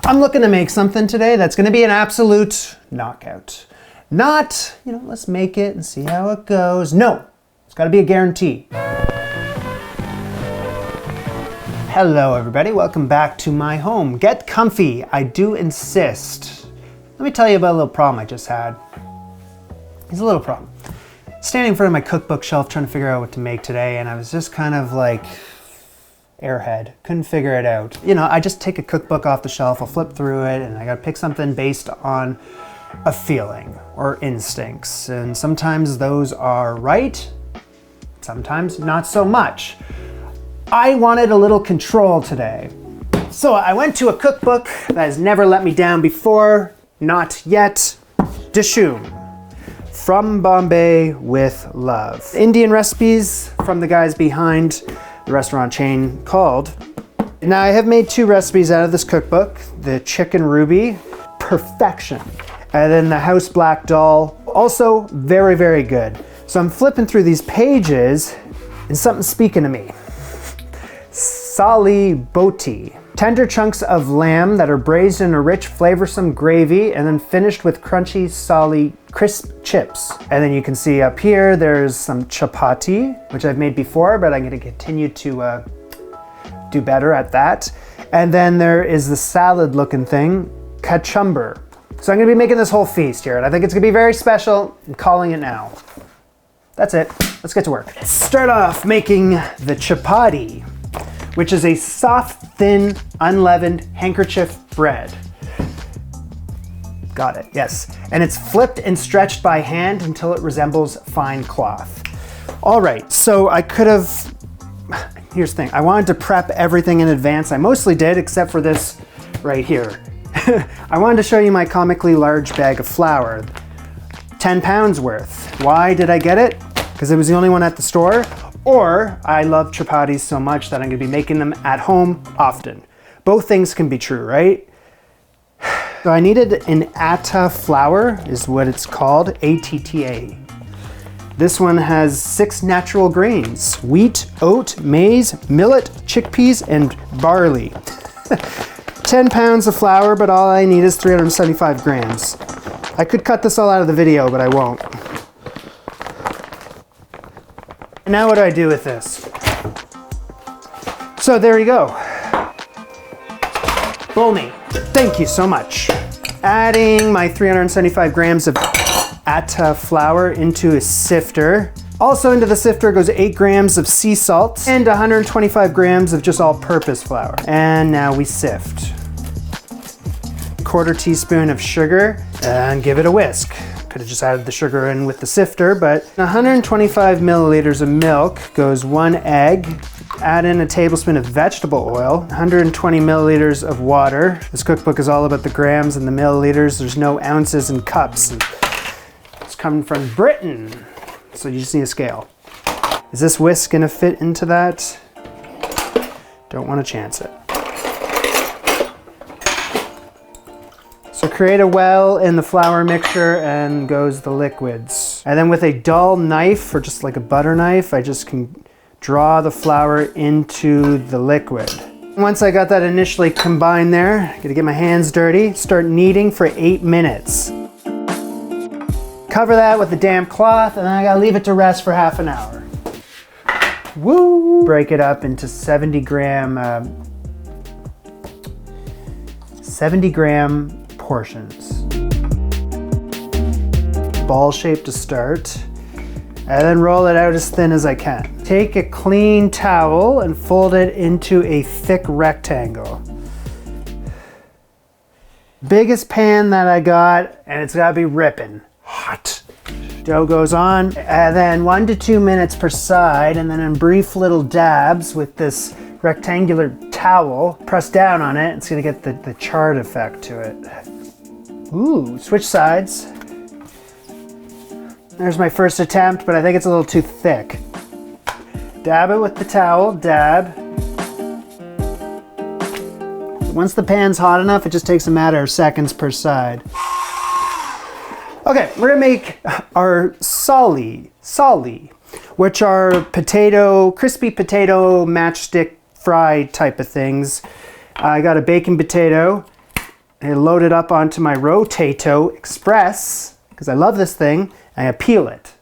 I'm looking to make something today that's going to be an absolute knockout. Not, let's make it and see how it goes. No, it's got to be a guarantee. Hello everybody, welcome back to my home. Get comfy, I do insist. Let me tell you about a little problem I just had. It's a little problem. Standing in front of my cookbook shelf trying to figure out what to make today, and I was just kind of like airhead, couldn't figure it out. I just take a cookbook off the shelf, I'll flip through it, and I gotta pick something based on a feeling or instincts. And sometimes those are right, sometimes not so much. I wanted a little control today. So I went to a cookbook that has never let me down before, not yet. Dishoom. From Bombay with love. Indian recipes from the guys behind the restaurant chain called. Now I have made 2 recipes out of this cookbook. The chicken ruby, perfection. And then the house Black Daal, also very, very good. So I'm flipping through these pages and something's speaking to me. Salli Boti. Tender chunks of lamb that are braised in a rich, flavorsome gravy and then finished with crunchy, salli, crisp chips. And then you can see up here, there's some chapati, which I've made before, but I'm gonna continue to do better at that. And then there is the salad looking thing, kachumber. So I'm gonna be making this whole feast here, and I think it's gonna be very special. I'm calling it now. That's it, let's get to work. Start off making the chapati, which is a soft, thin, unleavened handkerchief bread. Got it, yes. And it's flipped and stretched by hand until it resembles fine cloth. All right, so I could have, here's the thing, I wanted to prep everything in advance. I mostly did, except for this right here. I wanted to show you my comically large bag of flour, 10 pounds worth. Why did I get it? Because it was the only one at the store. Or I love chapatis so much that I'm gonna be making them at home often. Both things can be true, right? So I needed an atta flour, is what it's called, A-T-T-A. This one has 6 natural grains: wheat, oat, maize, millet, chickpeas, and barley. 10 pounds of flour, but all I need is 375 grams. I could cut this all out of the video, but I won't. Now what do I do with this? So there you go. Bolney, thank you so much. Adding my 375 grams of atta flour into a sifter. Also into the sifter goes 8 grams of sea salt and 125 grams of just all-purpose flour. And now we sift. 1/4 teaspoon of sugar and give it a whisk. Could have just added the sugar in with the sifter, but 125 milliliters of milk goes 1 egg. Add in a tablespoon of vegetable oil, 120 milliliters of water. This cookbook is all about the grams and the milliliters. There's no ounces and cups. It's coming from Britain, so you just need a scale. Is this whisk gonna fit into that? Don't want to chance it. So create a well in the flour mixture and goes the liquids. And then with a dull knife, or just like a butter knife, I just can draw the flour into the liquid. Once I got that initially combined there, I'm gonna get my hands dirty, start kneading for 8 minutes. Cover that with a damp cloth, and then I gotta leave it to rest for half an hour. Woo! Break it up into 70 gram portions. Ball shape to start, and then roll it out as thin as I can. Take a clean towel and fold it into a thick rectangle. Biggest pan that I got, and it's gotta be ripping hot. Dough goes on, and then 1 to 2 minutes per side, and then in brief little dabs with this rectangular towel. Press down on it, it's gonna get the charred effect to it. Ooh, switch sides. There's my first attempt, but I think it's a little too thick. Dab it with the towel, dab. Once the pan's hot enough, it just takes a matter of seconds per side. Okay, we're gonna make our salli, which are crispy potato matchstick fry type of things. I got a baking potato, I load it up onto my Rotato Express, because I love this thing, and I peel it.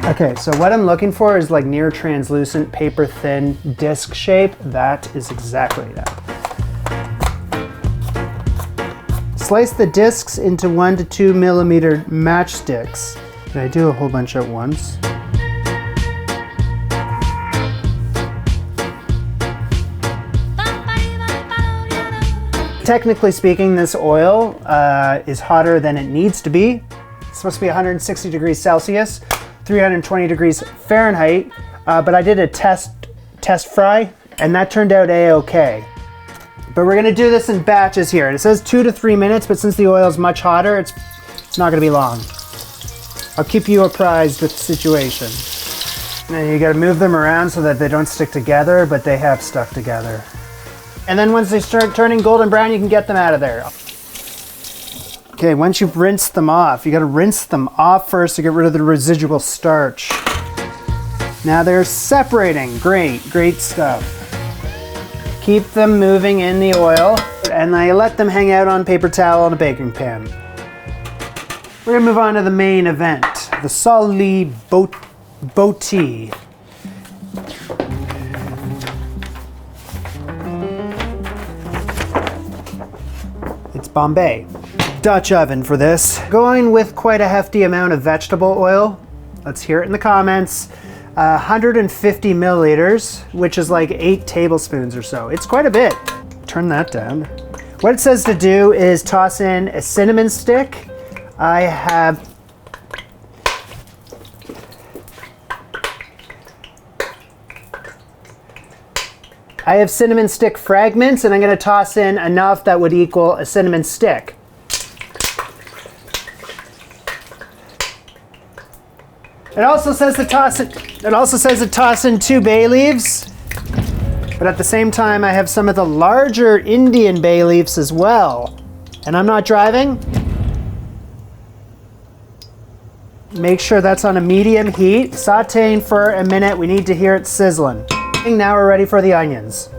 Okay, so what I'm looking for is like near translucent, paper thin disc shape. That is exactly that. Slice the discs into 1 to 2 millimeter matchsticks. And I do a whole bunch at once. Technically speaking, this oil is hotter than it needs to be. It's supposed to be 160 degrees Celsius. 320 degrees Fahrenheit, but I did a test fry, and that turned out a-okay. But we're gonna do this in batches here. It says 2 to 3 minutes, but since the oil is much hotter, it's not gonna be long. I'll keep you apprised with the situation. Now you gotta move them around so that they don't stick together, but they have stuck together. And then once they start turning golden brown, you can get them out of there. Okay, once you've rinsed them off, you gotta rinse them off first to get rid of the residual starch. Now they're separating. Great stuff. Keep them moving in the oil, and I let them hang out on paper towel in a baking pan. We're gonna move on to the main event, the Salli Boti. It's Bombay. Dutch oven for this. Going with quite a hefty amount of vegetable oil. Let's hear it in the comments. 150 milliliters, which is like 8 tablespoons or so. It's quite a bit. Turn that down. What it says to do is toss in a cinnamon stick. I have cinnamon stick fragments, and I'm going to toss in enough that would equal a cinnamon stick. It also says to toss in 2 bay leaves, but at the same time I have some of the larger Indian bay leaves as well. And I'm not driving. Make sure that's on a medium heat. Sauteing for a minute. We need to hear it sizzling. Now we're ready for the onions.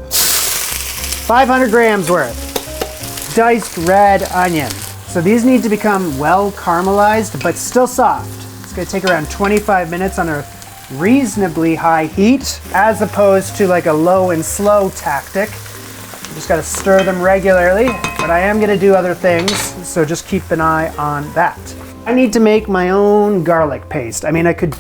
500 grams worth. Diced red onion. So these need to become well caramelized, but still soft. It's gonna take around 25 minutes on a reasonably high heat, as opposed to like a low and slow tactic. You just gotta stir them regularly, but I am gonna do other things, so just keep an eye on that. I need to make my own garlic paste. I mean, I could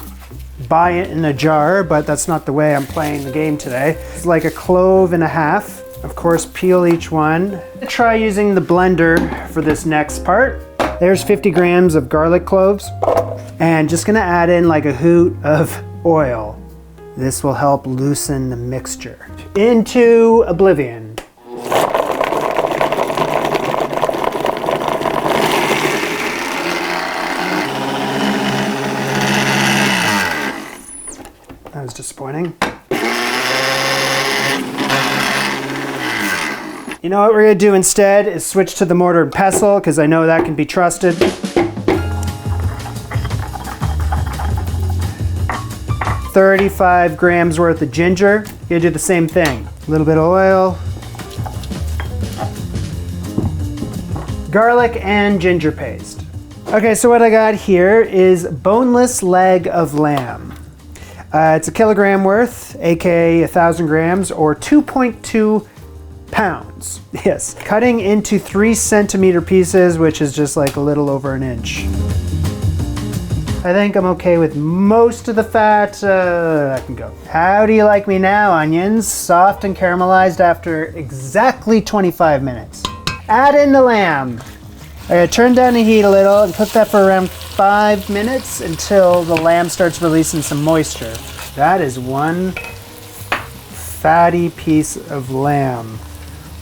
buy it in a jar, but that's not the way I'm playing the game today. It's like a clove and a half. Of course, peel each one. Try using the blender for this next part. There's 50 grams of garlic cloves. And just gonna add in like a hoot of oil. This will help loosen the mixture. Into oblivion. That was disappointing. You know what we're gonna do instead is switch to the mortar and pestle, because I know that can be trusted. 35 grams worth of ginger. You're gonna do the same thing. A little bit of oil. Garlic and ginger paste. Okay, so what I got here is boneless leg of lamb. It's a kilogram worth, aka 1,000 grams, or 2.2 pounds. Yes, cutting into 3 centimeter pieces, which is just like a little over an inch. I think I'm okay with most of the fat. That can go. How do you like me now, onions? Soft and caramelized after exactly 25 minutes. Add in the lamb. I gotta turn down the heat a little and cook that for around 5 minutes until the lamb starts releasing some moisture. That is one fatty piece of lamb.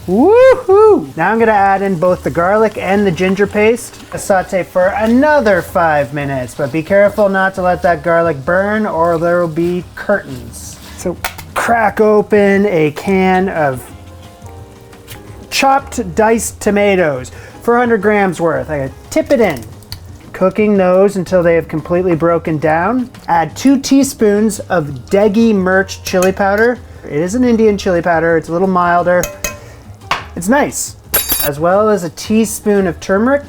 Woohoo! Now I'm gonna add in both the garlic and the ginger paste. Saute for another 5 minutes, but be careful not to let that garlic burn or there will be curtains. So crack open a can of chopped diced tomatoes, 400 grams worth. I gotta tip it in. Cooking those until they have completely broken down. Add 2 teaspoons of deggi mirch chili powder. It is an Indian chili powder. It's a little milder. It's nice. As well as a teaspoon of turmeric.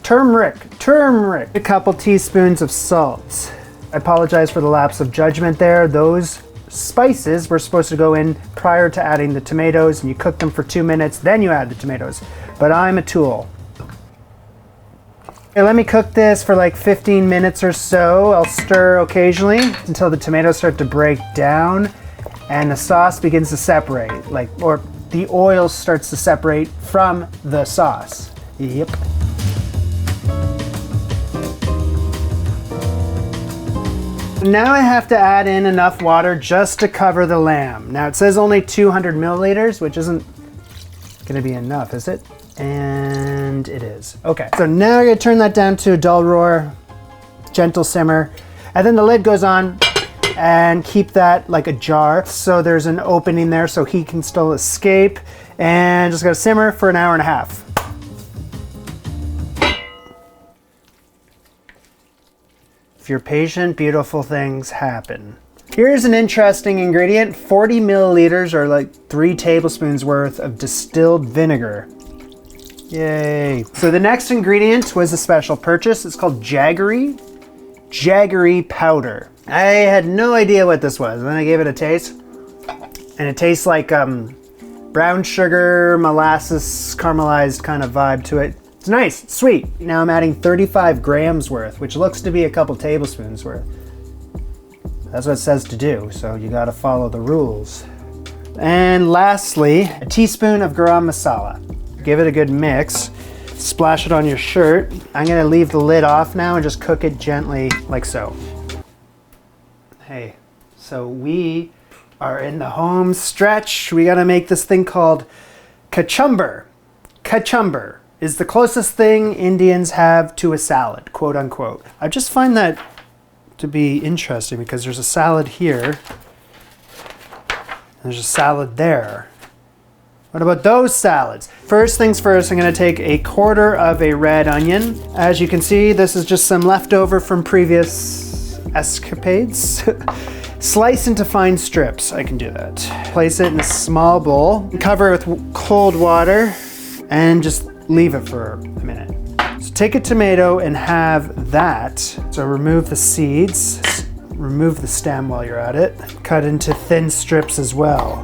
A couple teaspoons of salt. I apologize for the lapse of judgment there. Those spices were supposed to go in prior to adding the tomatoes, and you cook them for 2 minutes, then you add the tomatoes. But I'm a tool. Okay, let me cook this for like 15 minutes or so. I'll stir occasionally until the tomatoes start to break down and the sauce begins to separate, or the oil starts to separate from the sauce. Yep. Now I have to add in enough water just to cover the lamb. Now it says only 200 milliliters, which isn't gonna be enough, is it? And it is. Okay, so now I'm gonna turn that down to a dull roar, gentle simmer, and then the lid goes on and keep that like a jar so there's an opening there so heat can still escape, and just gotta simmer for 1.5 hours. If you're patient, beautiful things happen. Here's an interesting ingredient. 40 milliliters or like 3 tablespoons worth of distilled vinegar. Yay. So the next ingredient was a special purchase. It's called jaggery. Jaggery powder. I had no idea what this was. And then I gave it a taste. And it tastes like brown sugar, molasses, caramelized kind of vibe to it. It's nice, it's sweet. Now I'm adding 35 grams worth, which looks to be a couple tablespoons worth. That's what it says to do, so you gotta follow the rules. And lastly, a teaspoon of garam masala. Give it a good mix. Splash it on your shirt. I'm gonna leave the lid off now and just cook it gently like so. Hey, so we are in the home stretch. We gotta make this thing called kachumber. Kachumber is the closest thing Indians have to a salad, quote unquote. I just find that to be interesting because there's a salad here, and there's a salad there. What about those salads? First things first, I'm gonna take 1/4 of a red onion. As you can see, this is just some leftover from previous escapades. Slice into fine strips, I can do that. Place it in a small bowl, cover it with cold water, and just leave it for a minute. So take a tomato and have that. So remove the seeds, remove the stem while you're at it. Cut into thin strips as well.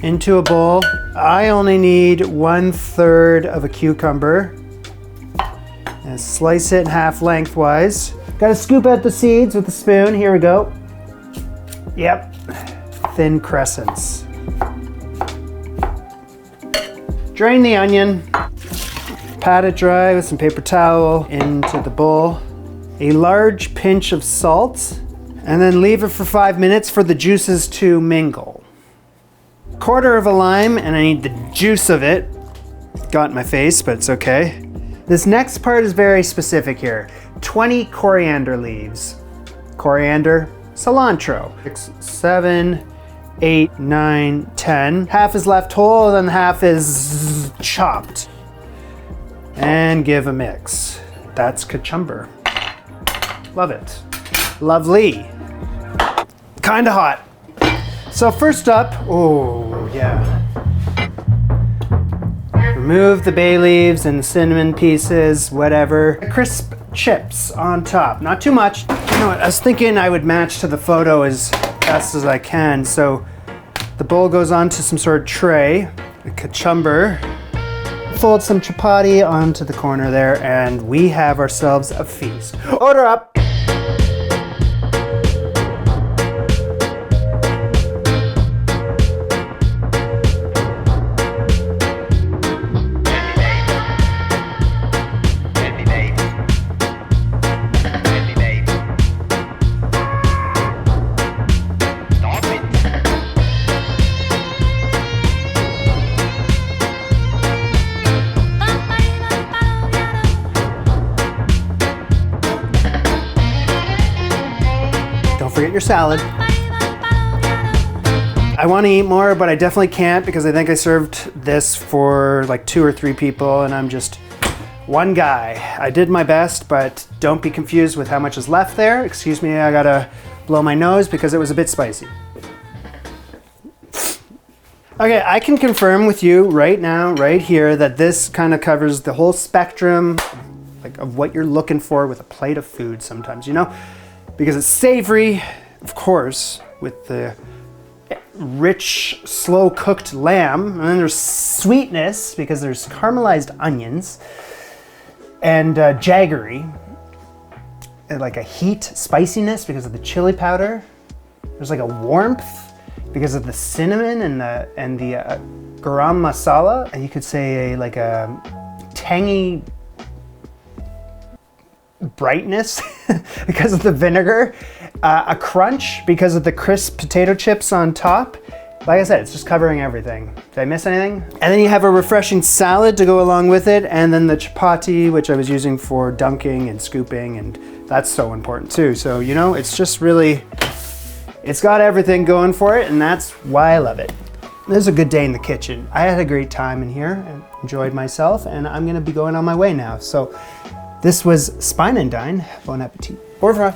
Into a bowl. I only need 1/3 of a cucumber. And slice it in half lengthwise. Gotta scoop out the seeds with a spoon. Here we go. Yep, thin crescents. Drain the onion, pat it dry with some paper towel into the bowl. A large pinch of salt, and then leave it for 5 minutes for the juices to mingle. 1/4 of a lime, and I need the juice of it. Got in my face, but it's okay. This next part is very specific here. 20 coriander leaves. Coriander, cilantro. 6, 7, 8, 9, 10. Half is left whole, then half is chopped. And give a mix. That's kachumber. Love it. Lovely. Kinda hot. So first up, oh yeah. Remove the bay leaves and the cinnamon pieces, whatever. Crisp chips on top, not too much. You know what, I was thinking I would match to the photo as best as I can. So the bowl goes onto some sort of tray, a kachumber. Fold some chapati onto the corner there, and we have ourselves a feast. Order up. Forget your salad. I want to eat more, but I definitely can't because I think I served this for like 2 or 3 people, and I'm just one guy. I did my best, but don't be confused with how much is left there. Excuse me, I gotta blow my nose because it was a bit spicy. Okay, I can confirm with you right now, right here, that this kind of covers the whole spectrum like of what you're looking for with a plate of food sometimes, you know? Because it's savory, of course, with the rich, slow-cooked lamb, and then there's sweetness because there's caramelized onions, and jaggery, and like a heat, spiciness because of the chili powder. There's like a warmth because of the cinnamon and the garam masala, and you could say like a tangy brightness because of the vinegar, a crunch because of the crisp potato chips on top. Like I said, it's just covering everything. Did I miss anything? And then you have a refreshing salad to go along with it, and then the chapati, which I was using for dunking and scooping, and that's so important too. So, you know, it's just really, it's got everything going for it, and that's why I love it. This is a good day in the kitchen. I had a great time in here and enjoyed myself, and I'm gonna be going on my way now. So this was Spine and Dine. Bon appetit. Au revoir.